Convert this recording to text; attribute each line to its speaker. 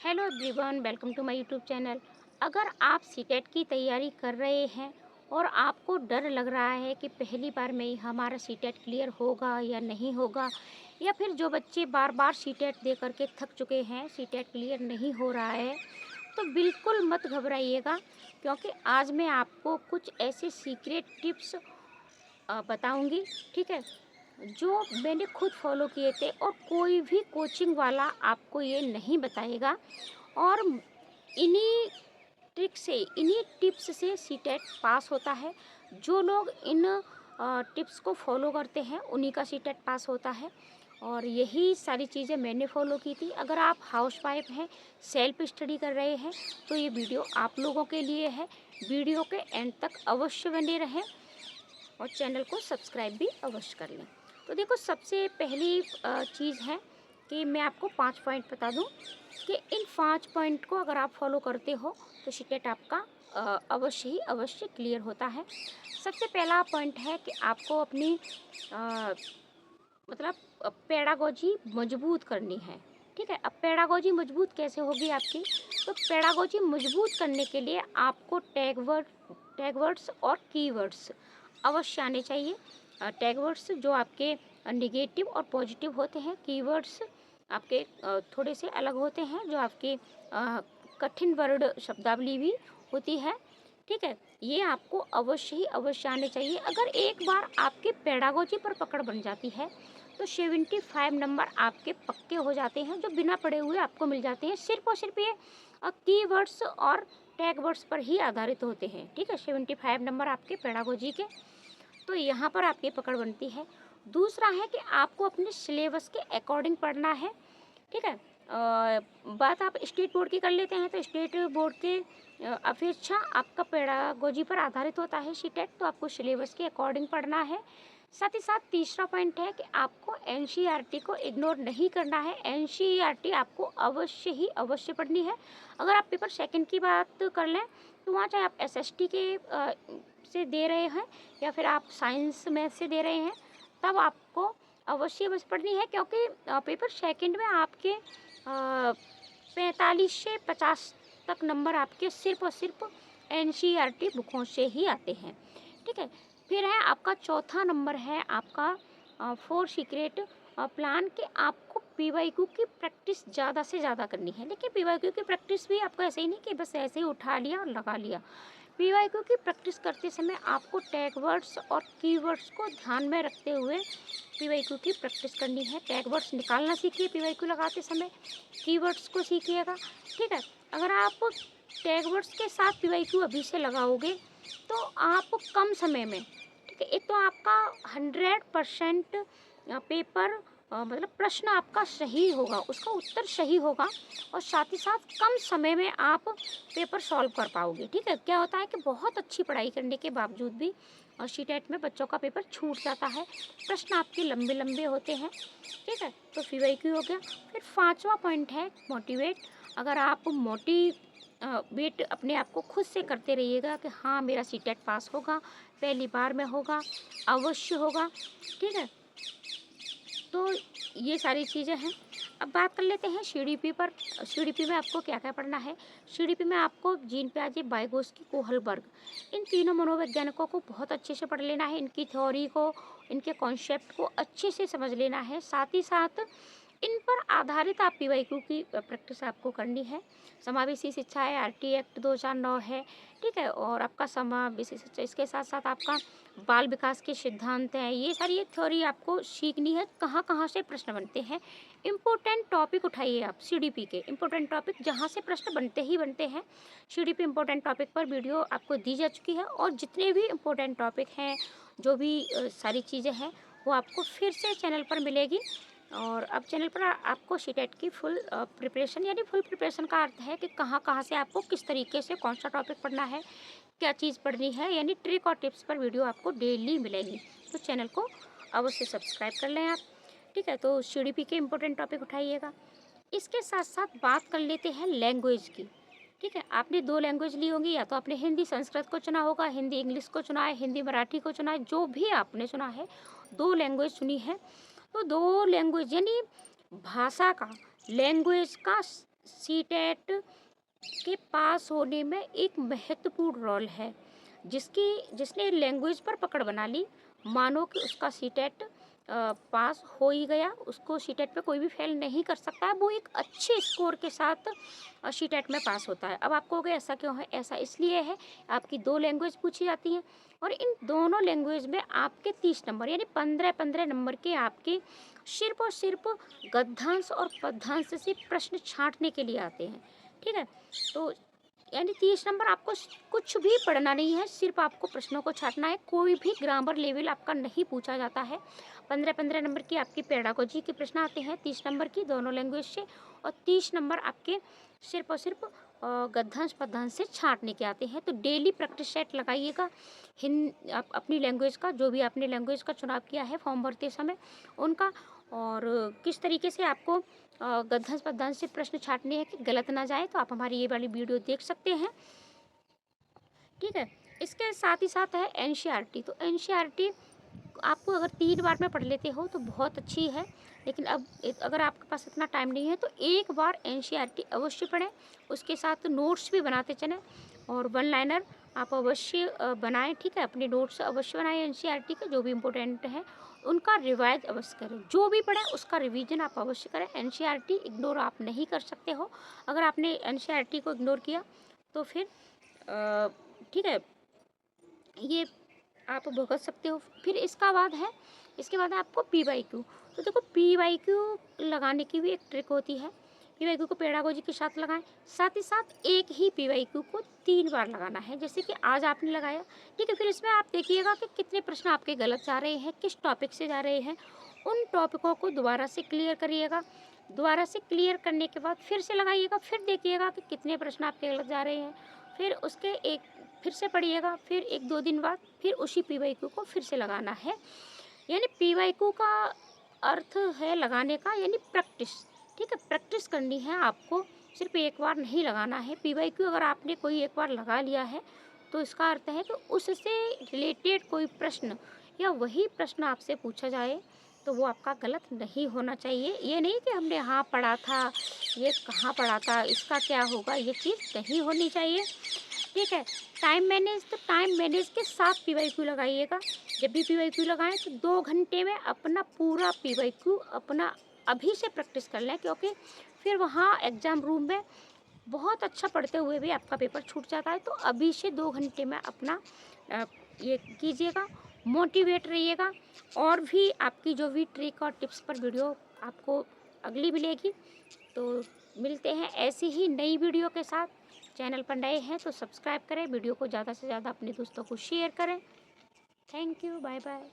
Speaker 1: Hello everyone, welcome to my YouTube channel. अगर आप CTET की तैयारी कर रहे हैं और आपको डर लग रहा है कि पहली बार में ही हमारा सीटेट क्लियर होगा या नहीं होगा, या फिर जो बच्चे बार बार सीटेट दे करके थक चुके हैं, सीटेट क्लियर नहीं हो रहा है, तो बिल्कुल मत घबराइएगा। क्योंकि आज मैं आपको कुछ ऐसे सीक्रेट टिप्स बताऊंगी, ठीक है, जो मैंने खुद फॉलो किए थे और कोई भी कोचिंग वाला आपको ये नहीं बताएगा। और इन्हीं ट्रिक से, इन्हीं टिप्स से सीटेट पास होता है। जो लोग इन टिप्स को फॉलो करते हैं उन्हीं का सीटेट पास होता है। और यही सारी चीज़ें मैंने फॉलो की थी। अगर आप हाउस वाइफ हैं, सेल्फ स्टडी कर रहे हैं, तो ये वीडियो आप लोगों के लिए है। वीडियो के एंड तक अवश्य बने रहें और चैनल को सब्सक्राइब भी अवश्य कर लें। तो देखो, सबसे पहली चीज़ है कि मैं आपको 5 पॉइंट बता दूं कि इन 5 पॉइंट को अगर आप फॉलो करते हो तो सीटेट आपका अवश्य ही अवश्य क्लियर होता है। सबसे पहला पॉइंट है कि आपको अपनी अ, मतलब पेडागोजी मजबूत करनी है, ठीक है। अब पेडागोजी मजबूत कैसे होगी आपकी? तो पेडागोजी मजबूत करने के लिए आपको टैग वर्ड्स और कीवर्ड्स अवश्य आने चाहिए। टैग वर्ड्स जो आपके निगेटिव और पॉजिटिव होते हैं, कीवर्ड्स आपके थोड़े से अलग होते हैं, जो आपके कठिन वर्ड शब्दावली भी होती है, ठीक है। ये आपको अवश्य ही अवश्य आने चाहिए। अगर एक बार आपके पेडागोजी पर पकड़ बन जाती है तो 75 नंबर आपके पक्के हो जाते हैं, जो बिना पढ़े हुए आपको मिल जाते हैं। सिर्फ और सिर्फ ये कीवर्ड्स और टैग वर्ड्स पर ही आधारित होते हैं, ठीक है। 75 नंबर आपके पेडागोजी के, तो यहाँ पर आपकी पकड़ बनती है। दूसरा है कि आपको अपने सिलेबस के अकॉर्डिंग पढ़ना है, ठीक है। बात आप स्टेट बोर्ड की कर लेते हैं तो स्टेट बोर्ड के अपेक्षा आपका पेडागोजी पर आधारित होता है सीटेट, तो आपको सिलेबस के अकॉर्डिंग पढ़ना है। साथ ही साथ तीसरा पॉइंट है कि आपको एनसीईआरटी को इग्नोर नहीं करना है। एनसीईआरटी आपको अवश्य ही अवश्य पढ़नी है। अगर आप पेपर सेकंड की बात कर लें तो वहाँ चाहे आप एसएसटी के से दे रहे हैं या फिर आप साइंस मैथ से दे रहे हैं, तब आपको अवश्य बस पढ़नी है। क्योंकि पेपर सेकंड में आपके 45 से 50 तक नंबर आपके सिर्फ और सिर्फ एनसीईआरटी बुकों से ही आते हैं, ठीक है। फिर है आपका चौथा नंबर है आपका 4 सीक्रेट प्लान कि आपको पीवाईक्यू की प्रैक्टिस ज़्यादा से ज़्यादा करनी है। देखिए, पीवाईक्यू की प्रैक्टिस भी आपको ऐसे ही नहीं कि बस ऐसे ही उठा लिया और लगा लिया। पीवाईक्यू की प्रैक्टिस करते समय आपको टैग वर्ड्स और कीवर्ड्स को ध्यान में रखते हुए पीवाईक्यू की प्रैक्टिस करनी है। टैग वर्ड्स निकालना सीखिए पीवाईक्यू लगाते समय, कीवर्ड्स को सीखिएगा, ठीक है। अगर आप टैग वर्ड्स के साथ पीवाईक्यू अभी से लगाओगे तो आप कम समय में, ठीक है, एक तो आपका 100% पेपर मतलब प्रश्न आपका सही होगा, उसका उत्तर सही होगा, और साथ ही साथ कम समय में आप पेपर सॉल्व कर पाओगे, ठीक है। क्या होता है कि बहुत अच्छी पढ़ाई करने के बावजूद भी सीटेट में बच्चों का पेपर छूट जाता है, प्रश्न आपके लंबे लंबे होते हैं, ठीक है। तो पीवाईक्यू हो गया। फिर पांचवा पॉइंट है मोटिवेट। अगर आप वेट अपने आप को खुद से करते रहिएगा कि हाँ, मेरा सीटेट पास होगा, पहली बार में होगा, अवश्य होगा, ठीक है। तो ये सारी चीज़ें हैं। अब बात कर लेते हैं सीडीपी पर। सीडीपी में आपको क्या क्या पढ़ना है? सीडीपी में आपको जीन पियाजे, वाइगोत्स्की, कोहलबर्ग, इन तीनों मनोवैज्ञानिकों को बहुत अच्छे से पढ़ लेना है। इनकी थ्योरी को, इनके कॉन्सेप्ट को अच्छे से समझ लेना है। साथ ही साथ इन पर आधारित आप पीवाईक्यू की प्रैक्टिस आपको करनी है। समावेशी शिक्षा है, आरटी एक्ट 2009 है, ठीक है। और आपका समावेशी शिक्षा, इसके साथ साथ आपका बाल विकास के सिद्धांत हैं। ये सारी थ्योरी आपको सीखनी है, कहाँ कहाँ से प्रश्न बनते हैं। इम्पोर्टेंट टॉपिक उठाइए आप सीडीपी के, इम्पोर्टेंट टॉपिक जहाँ से प्रश्न बनते ही बनते हैं। सीडीपी इम्पोर्टेंट टॉपिक पर वीडियो आपको दी जा चुकी है, और जितने भी इम्पोर्टेंट टॉपिक हैं, जो भी सारी चीज़ें हैं, वो आपको फिर से चैनल पर मिलेगी। और अब चैनल पर आपको सीटेट की फुल प्रिपरेशन, यानी फुल प्रिपरेशन का अर्थ है कि कहाँ कहाँ से आपको किस तरीके से कौन सा टॉपिक पढ़ना है, क्या चीज़ पढ़नी है, यानी ट्रिक और टिप्स पर वीडियो आपको डेली मिलेगी। तो चैनल को अवश्य सब्सक्राइब कर लें आप, ठीक है। तो सीडीपी के इम्पोर्टेंट टॉपिक उठाइएगा। इसके साथ साथ बात कर लेते हैं लैंग्वेज की, ठीक है। आपने 2 लैंग्वेज ली होंगी, या तो आपने हिंदी संस्कृत को चुना होगा, हिंदी इंग्लिश को चुना है, हिंदी मराठी को चुना है, जो भी आपने चुना है, 2 लैंग्वेज चुनी है। तो 2 लैंग्वेज यानी भाषा का, लैंग्वेज का सीटेट के पास होने में एक महत्वपूर्ण रोल है। जिसने लैंग्वेज पर पकड़ बना ली, मानो कि उसका सीटेट पास हो ही गया, उसको सीटेट पे कोई भी फेल नहीं कर सकता है, वो एक अच्छे स्कोर के साथ सीटेट में पास होता है। अब आप कहोगे ऐसा क्यों है? ऐसा इसलिए है, आपकी 2 लैंग्वेज पूछी जाती हैं और इन दोनों लैंग्वेज में आपके 30 नंबर यानी 15-15 नंबर के आपके सिर्फ और सिर्फ गद्यांश और पद्यांश से प्रश्न छांटने के लिए आते हैं। ठीक है, तो यानी 30 नंबर आपको कुछ भी पढ़ना नहीं है, सिर्फ आपको प्रश्नों को छांटना है। कोई भी ग्रामर लेवल आपका नहीं पूछा जाता है। 15-15 नंबर की आपकी पेडागोजी के प्रश्न आते हैं 30 नंबर की दोनों लैंग्वेज से, और 30 नंबर आपके सिर्फ और सिर्फ गद्यांश पद्यांश से छांटने के आते हैं। तो डेली प्रैक्टिस सेट लगाइएगा आप अपनी लैंग्वेज का, जो भी आपने लैंग्वेज का चुनाव किया है फॉर्म भरते समय उनका, और किस तरीके से आपको गद्यांश पद्यांश से प्रश्न छांटने हैं कि गलत ना जाए, तो आप हमारी ये वाली वीडियो देख सकते हैं। ठीक है, इसके साथ ही साथ है एनसीईआरटी। तो एनसीईआरटी आपको अगर 3 बार में पढ़ लेते हो तो बहुत अच्छी है, लेकिन अब अगर आपके पास इतना टाइम नहीं है तो एक बार एनसीईआरटी अवश्य पढ़ें, उसके साथ नोट्स भी बनाते चलें, और वन लाइनर आप अवश्य बनाएं। ठीक है, अपने नोट्स अवश्य बनाएं एनसीईआरटी के, जो भी इम्पोर्टेंट है उनका रिवाइज अवश्य करें। जो भी पढ़ें उसका रिवीजन आप अवश्य करें। एनसीईआरटी इग्नोर आप नहीं कर सकते हो। अगर आपने एनसीईआरटी को इग्नोर किया तो फिर ठीक है, ये आप भुगत सकते हो। फिर इसके बाद आपको PYQ। तो देखो, PYQ लगाने की भी एक ट्रिक होती है। PYQ को पेडागोजी के साथ लगाएं, साथ ही साथ एक ही PYQ को 3 बार लगाना है। जैसे कि आज आपने लगाया, ठीक है, फिर इसमें आप देखिएगा कि कितने प्रश्न आपके गलत जा रहे हैं, किस टॉपिक से जा रहे हैं। उन टॉपिकों को दोबारा से क्लियर करिएगा। दोबारा से क्लियर करने के बाद फिर से लगाइएगा, फिर देखिएगा कि कितने प्रश्न आपके गलत जा रहे हैं। फिर से पढ़िएगा, फिर 1-2 दिन बाद फिर उसी PYQ को फिर से लगाना है। यानी PYQ का अर्थ है लगाने का, यानी प्रैक्टिस। ठीक है, प्रैक्टिस करनी है आपको, सिर्फ एक बार नहीं लगाना है। PYQ अगर आपने कोई एक बार लगा लिया है तो इसका अर्थ है कि उससे रिलेटेड कोई प्रश्न या वही प्रश्न आपसे पूछा जाए तो वो आपका गलत नहीं होना चाहिए। ये नहीं कि हमने यहाँ पढ़ा था, ये कहाँ पढ़ा था, इसका क्या होगा, ये चीज़ नहीं होनी चाहिए। ठीक है, टाइम मैनेज के साथ PYQ लगाइएगा। जब भी PYQ लगाएं तो 2 घंटे में अपना पूरा PYQ अपना अभी से प्रैक्टिस कर लें, क्योंकि फिर वहाँ एग्ज़ाम रूम में बहुत अच्छा पढ़ते हुए भी आपका पेपर छूट जाता है। तो अभी से 2 घंटे में अपना ये कीजिएगा, मोटिवेट रहिएगा। और भी आपकी जो भी ट्रिक और टिप्स पर वीडियो आपको अगली मिलेगी। तो मिलते हैं ऐसी ही नई वीडियो के साथ। चैनल पर नए हैं तो सब्सक्राइब करें, वीडियो को ज़्यादा से ज़्यादा अपने दोस्तों को शेयर करें। Thank you, bye bye.